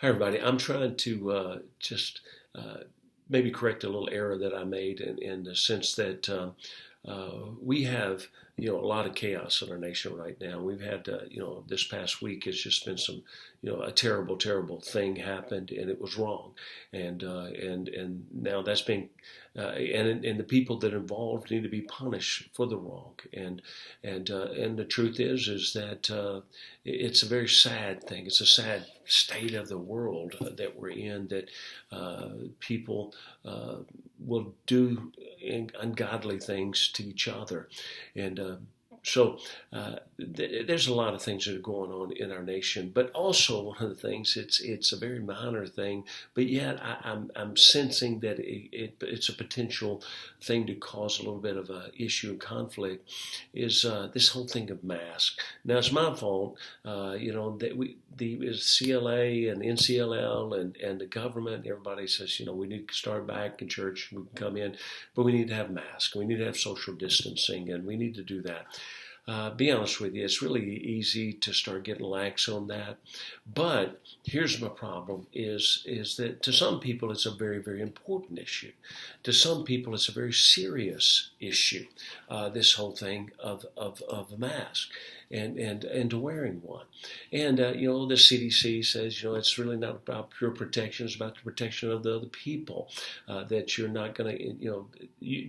Hi, everybody. I'm trying to just uh, maybe correct a little error that I made in the sense that we have, a lot of chaos in our nation right now. We've had, this past week has just been some, a terrible, terrible thing happened, and it was wrong, and now that's being, and the people that are involved need to be punished for the wrong, and the truth is that it's a very sad thing. It's a sad state of the world that we're in. That people will do ungodly things to each other, and there's a lot of things that are going on in our nation. But also one of the things, it's a very minor thing, but yet I'm sensing that it's a potential thing to cause a little bit of a issue and conflict. Is this whole thing of masks? Now it's my fault, that the CLA and NCLL and the government, everybody says, we need to start back in church. We can come in, but we need to have masks. We need to have social distancing, and we need to do that. Be honest with you, it's really easy to start getting lax on that. But here's my problem: is that to some people it's a very, very important issue. To some people it's a very serious issue. This whole thing of a mask and to wearing one. And the CDC says it's really not about pure protection; it's about the protection of the other people, that you're not going to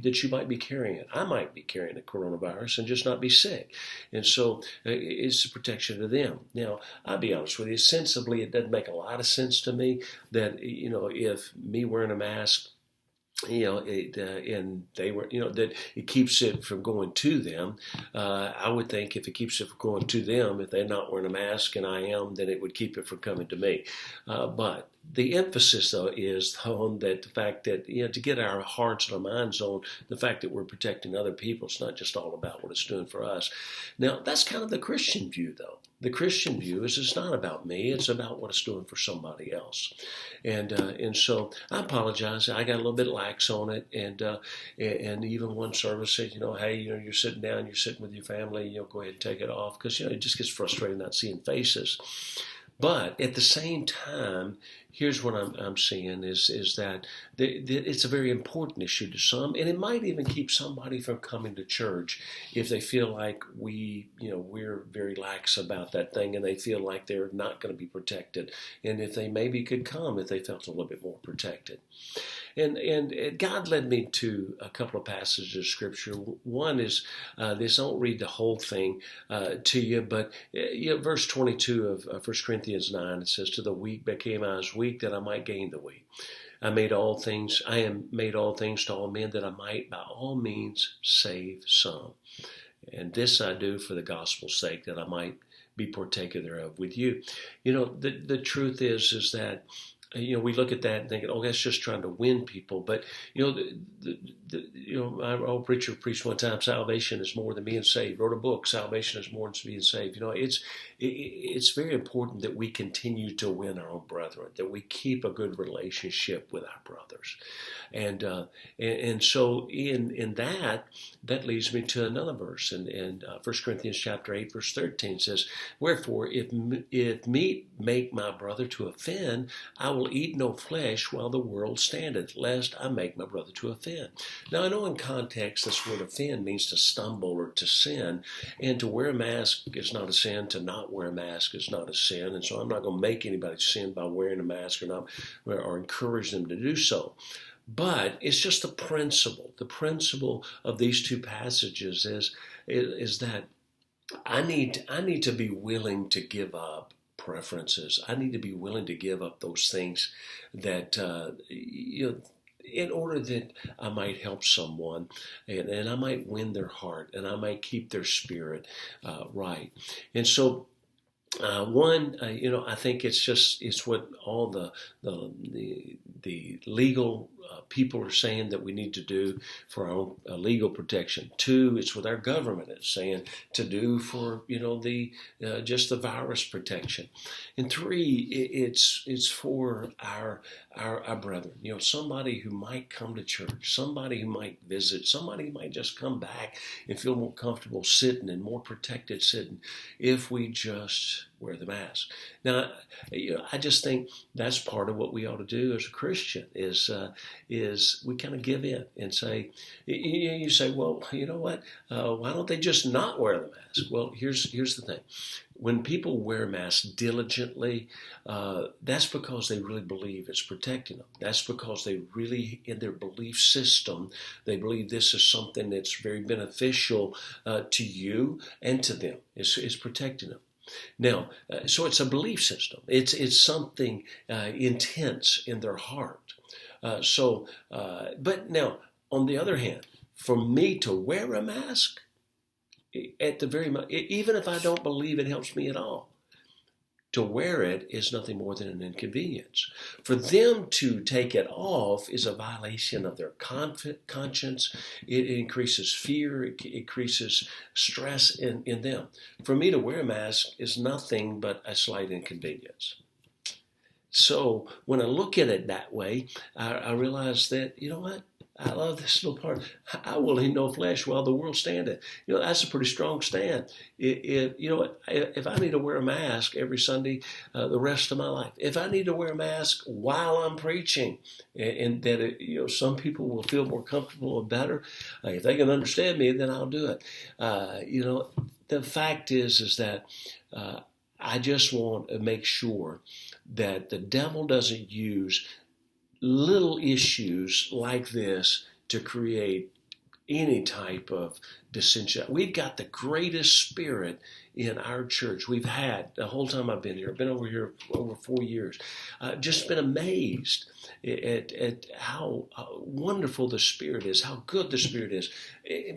that you might be carrying it. I might be carrying the coronavirus and just not be sick. And so it's a protection of them. Now, I'll be honest with you, sensibly, it doesn't make a lot of sense to me that, if me wearing a mask, and they were, that it keeps it from going to them. I would think if it keeps it from going to them, if they're not wearing a mask and I am, then it would keep it from coming to me. But the emphasis, though, is on that the fact that, to get our hearts and our minds on the fact that we're protecting other people. It's not just all about what it's doing for us. Now, that's kind of the Christian view, though. The Christian view is it's not about me. It's about what it's doing for somebody else. And so I apologize. I got a little bit lax on it. And even one service said, hey, you're sitting down, you're sitting with your family, go ahead and take it off. Because, it just gets frustrating not seeing faces. But at the same time, here's what I'm seeing is that it's a very important issue to some, and it might even keep somebody from coming to church if they feel like we're very lax about that thing, and they feel like they're not going to be protected, and if they maybe could come if they felt a little bit more protected. And God led me to a couple of passages of Scripture. One is this. I won't read the whole thing to you, but verse 22 of 1 Corinthians 9, it says, "To the weak became I as weak, that I might gain the weak. I am made all things to all men, that I might by all means save some. And this I do for the gospel's sake, that I might be partaker thereof with you." The truth is that we look at that and think, oh, that's just trying to win people. But, our old preacher preached one time, salvation is more than being saved. Wrote a book, Salvation is more than being saved. It's very important that we continue to win our own brethren, that we keep a good relationship with our brothers. And so in that leads me to another verse. In 1 Corinthians chapter 8, verse 13 says, "Wherefore, if meat make my brother to offend, I will eat no flesh while the world standeth, lest I make my brother to offend." Now, I know in context this word offend means to stumble or to sin, and to wear a mask is not a sin. To not wear a mask is not a sin, and so I'm not going to make anybody sin by wearing a mask or encourage them to do so. But it's just the principle. The principle of these two passages is that I need to be willing to give up preferences. I need to be willing to give up those things that in order that I might help someone, and I might win their heart, and I might keep their spirit right. And so I think it's what all the legal people are saying that we need to do for our own legal protection. 2, it's what our government is saying to do for the just the virus protection. And 3, it's for our brethren. Somebody who might come to church, somebody who might visit, somebody who might just come back and feel more comfortable sitting and more protected sitting if we just wear the mask. Now, I just think that's part of what we ought to do as a Christian is we kind of give in and say, you say, well, you know what? Why don't they just not wear the mask? Well, here's the thing. When people wear masks diligently, that's because they really believe it's protecting them. That's because they really, in their belief system, they believe this is something that's very beneficial to you and to them. It's protecting them. Now, so it's a belief system. It's something intense in their heart. But now, on the other hand, for me to wear a mask, at the very even if I don't believe it helps me at all, to wear it is nothing more than an inconvenience. For them to take it off is a violation of their conscience. It increases fear. It increases stress in them. For me to wear a mask is nothing but a slight inconvenience. So when I look at it that way, I realize that, you know what? I love this little part. I will eat no flesh while the world standeth. That's a pretty strong stand. If I need to wear a mask every Sunday the rest of my life, if I need to wear a mask while I'm preaching, and that some people will feel more comfortable or better, if they can understand me, then I'll do it. The fact is that I just want to make sure that the devil doesn't use little issues like this to create any type of dissension. We've got the greatest spirit in our church we've had the whole time I've been here. I've been over here over 4 years. I've just been amazed at how wonderful the Spirit is, how good the Spirit is.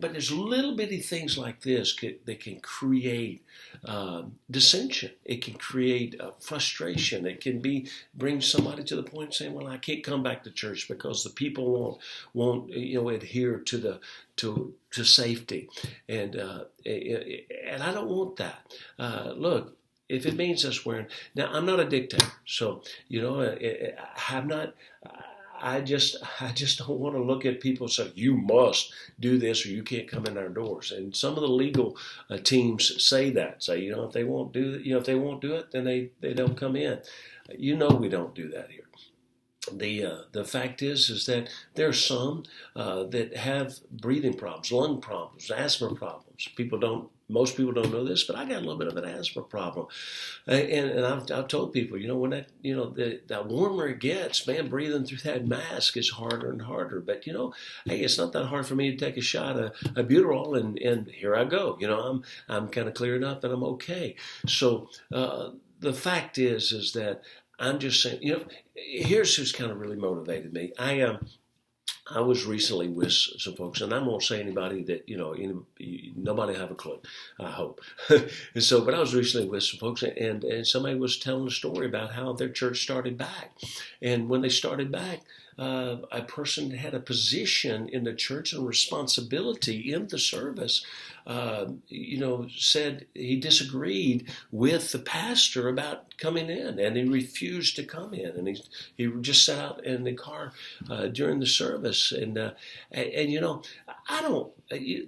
But there's little bitty things like this that can create dissension. It can create frustration. It can bring somebody to the point of saying, "Well, I can't come back to church because the people won't adhere to safety," and I don't want that. Look, if it means us wearing, now I'm not a dictator, so I'm not. I just don't want to look at people and say, "You must do this or you can't come in our doors." And some of the legal teams say that. Say, if they won't do it, then they don't come in. We don't do that here. The fact is that there are some that have breathing problems, lung problems, asthma problems. Most people don't know this, but I got a little bit of an asthma problem, and I've told people, when the warmer it gets, man, breathing through that mask is harder and harder. But hey, it's not that hard for me to take a shot of Albuterol, and here I go. I'm kind of cleared up and I'm okay. So the fact is that I'm just saying, here's who's kind of really motivated me. I was recently with some folks, and I won't say anybody that, nobody have a clue, I hope. But I was recently with some folks, and somebody was telling a story about how their church started back. And when they started back, a person had a position in the church and responsibility in the service, said he disagreed with the pastor about coming in, and he refused to come in, and he just sat out in the car during the service, and I don't.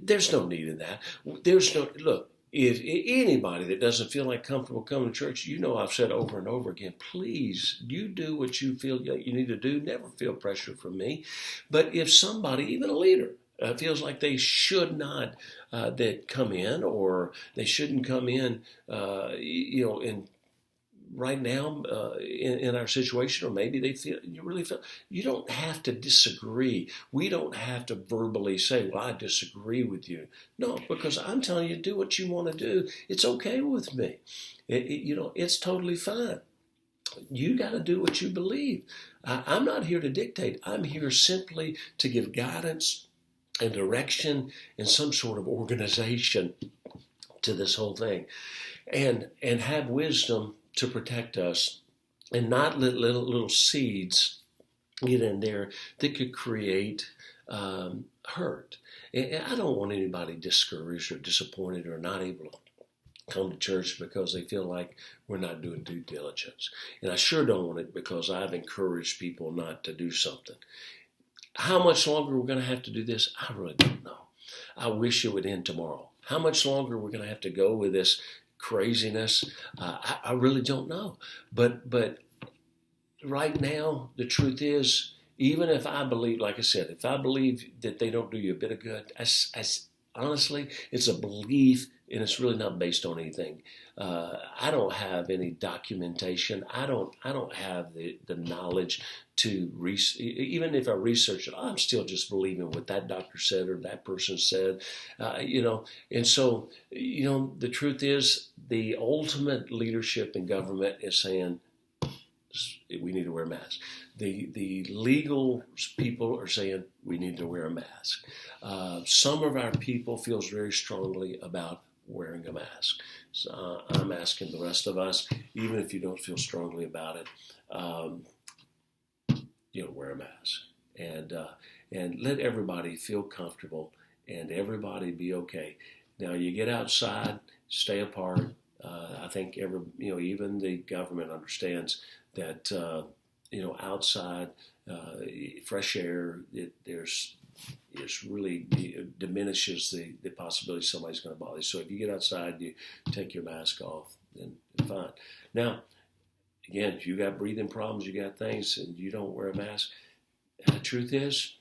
There's no need in that. Look. If anybody that doesn't feel like comfortable coming to church, I've said over and over again, please, you do what you feel you need to do. Never feel pressure from me. But if somebody, even a leader, feels like they should not that come in, or they shouldn't come in, in right now in our situation, or maybe they really feel, you don't have to disagree. We don't have to verbally say, "Well, I disagree with you." No, because I'm telling you, do what you want to do. It's okay with me. It's totally fine. You got to do what you believe. I'm not here to dictate. I'm here simply to give guidance and direction and some sort of organization to this whole thing, and have wisdom to protect us, and not let little seeds get in there that could create hurt. And I don't want anybody discouraged or disappointed or not able to come to church because they feel like we're not doing due diligence. And I sure don't want it because I've encouraged people not to do something. How much longer we're going to have to do this, I really don't know. I wish it would end tomorrow. How much longer we're going to have to go with this craziness, I really don't know. But right now, the truth is, even if I believe, like I said, if I believe that they don't do you a bit of good, honestly, it's a belief, and it's really not based on anything. I don't have any documentation. I don't have the knowledge to even if I research it, I'm still just believing what that doctor said or that person said, And so, the truth is, the ultimate leadership in government is saying we need to wear masks. The legal people are saying we need to wear a mask. Some of our people feels very strongly about wearing a mask. So I'm asking the rest of us, even if you don't feel strongly about it, wear a mask and let everybody feel comfortable and everybody be okay. Now you get outside, stay apart. I think even the government understands that outside fresh air, it diminishes the possibility somebody's going to bother you. So if you get outside, you take your mask off, then fine. Now, again, if you got breathing problems, you got things, and you don't wear a mask, the truth is,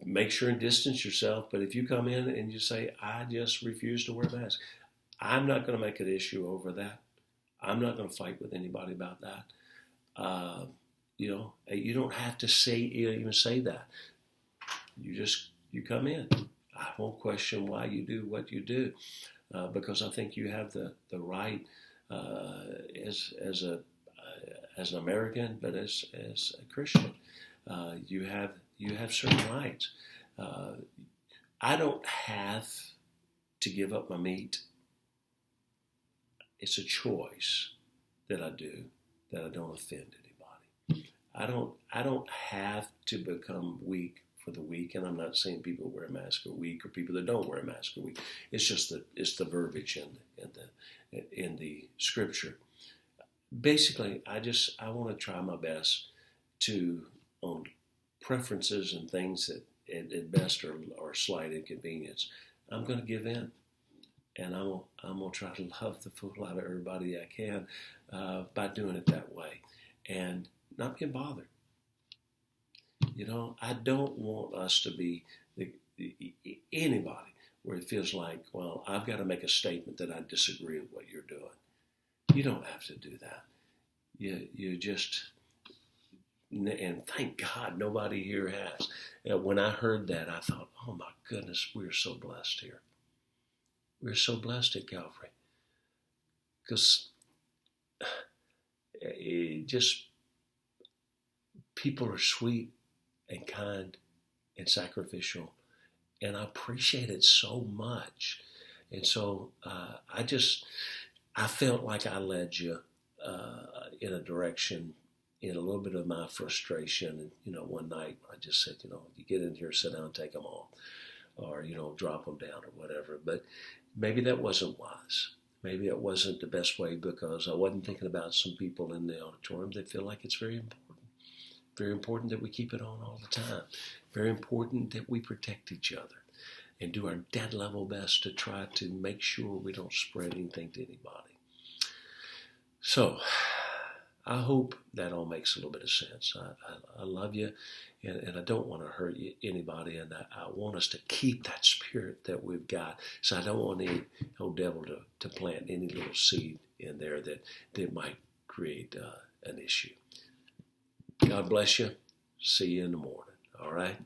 make sure and distance yourself. But if you come in and you say, I just refuse to wear a mask, I'm not going to make an issue over that. I'm not going to fight with anybody about that. You don't have to even say that. You come in. I won't question why you do what you do, because I think you have the right as an American, but as a Christian, you have certain rights. I don't have to give up my meat. It's a choice that I do, that I don't offend anybody. I don't have to become weak for the weak, and I'm not saying people who wear a mask are weak or people that don't wear a mask are weak. It's just it's the verbiage in the scripture. Basically, I want to try my best to, on preferences and things that at best are slight inconvenience, I'm going to give in. And I'm going to try to love the fool out of everybody I can by doing it that way and not being bothered. I don't want us to be anybody where it feels like, well, I've got to make a statement that I disagree with what you're doing. You don't have to do that. You just, and thank God nobody here has. When I heard that, I thought, oh my goodness, we're so blessed here. We're so blessed at Calvary because people are sweet and kind and sacrificial, and I appreciate it so much. And so I felt like I led you in a direction, in a little bit of my frustration. And one night I just said, you get in here, sit down, take them off, or drop them down or whatever. But maybe that wasn't wise. Maybe it wasn't the best way because I wasn't thinking about some people in the auditorium that feel like it's very important. Very important that we keep it on all the time. Very important that we protect each other and do our dead level best to try to make sure we don't spread anything to anybody. So I hope that all makes a little bit of sense. I love you, and I don't want to hurt anybody, and I want us to keep that spirit that we've got. So I don't want any old devil to plant any little seed in there that might create an issue. God bless you. See you in the morning. All right?